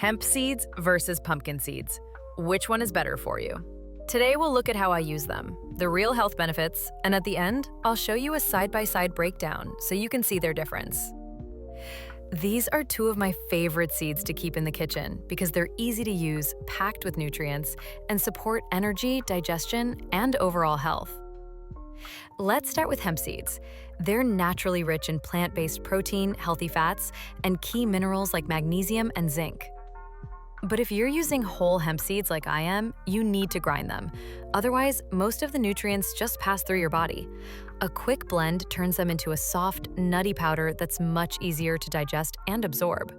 Hemp seeds versus pumpkin seeds. Which one is better for you? Today we'll look at how I use them, the real health benefits, and at the end, I'll show you a side-by-side breakdown so you can see their difference. These are two of my favorite seeds to keep in the kitchen because they're easy to use, packed with nutrients, and support energy, digestion, and overall health. Let's start with hemp seeds. They're naturally rich in plant-based protein, healthy fats, and key minerals like magnesium and zinc. But if you're using whole hemp seeds like I am, you need to grind them. Otherwise, most of the nutrients just pass through your body. A quick blend turns them into a soft, nutty powder that's much easier to digest and absorb.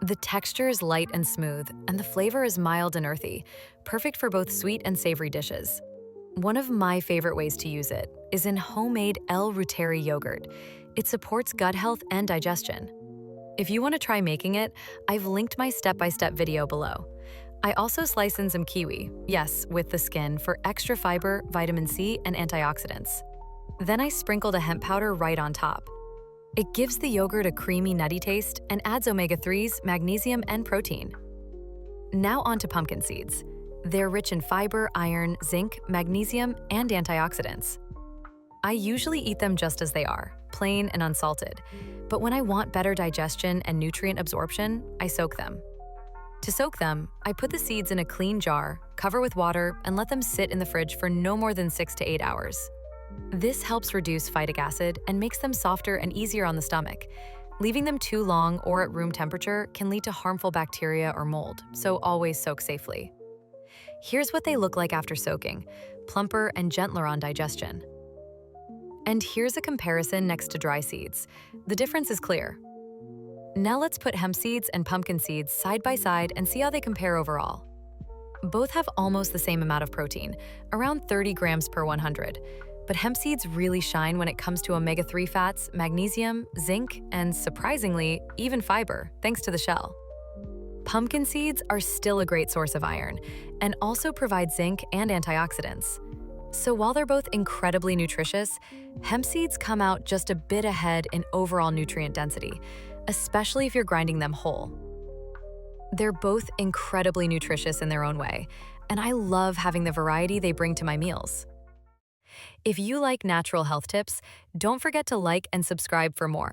The texture is light and smooth, and the flavor is mild and earthy, perfect for both sweet and savory dishes. One of my favorite ways to use it is in homemade El Ruteri yogurt. It supports gut health and digestion. If you want to try making it, I've linked my step-by-step video below. I also slice in some kiwi, yes, with the skin, for extra fiber, vitamin C, and antioxidants. Then I sprinkled a hemp powder right on top. It gives the yogurt a creamy, nutty taste and adds omega-3s, magnesium, and protein. Now onto pumpkin seeds. They're rich in fiber, iron, zinc, magnesium, and antioxidants. I usually eat them just as they are, plain and unsalted. But when I want better digestion and nutrient absorption, I soak them. To soak them, I put the seeds in a clean jar, cover with water, and let them sit in the fridge for no more than 6 to 8 hours. This helps reduce phytic acid and makes them softer and easier on the stomach. Leaving them too long or at room temperature can lead to harmful bacteria or mold, so always soak safely. Here's what they look like after soaking, plumper and gentler on digestion. And here's a comparison next to dry seeds. The difference is clear. Now let's put hemp seeds and pumpkin seeds side by side and see how they compare overall. Both have almost the same amount of protein, around 30 grams per 100, but hemp seeds really shine when it comes to omega-3 fats, magnesium, zinc, and surprisingly, even fiber, thanks to the shell. Pumpkin seeds are still a great source of iron and also provide zinc and antioxidants. So while they're both incredibly nutritious, hemp seeds come out just a bit ahead in overall nutrient density, especially if you're grinding them whole. They're both incredibly nutritious in their own way, and I love having the variety they bring to my meals. If you like natural health tips, don't forget to like and subscribe for more.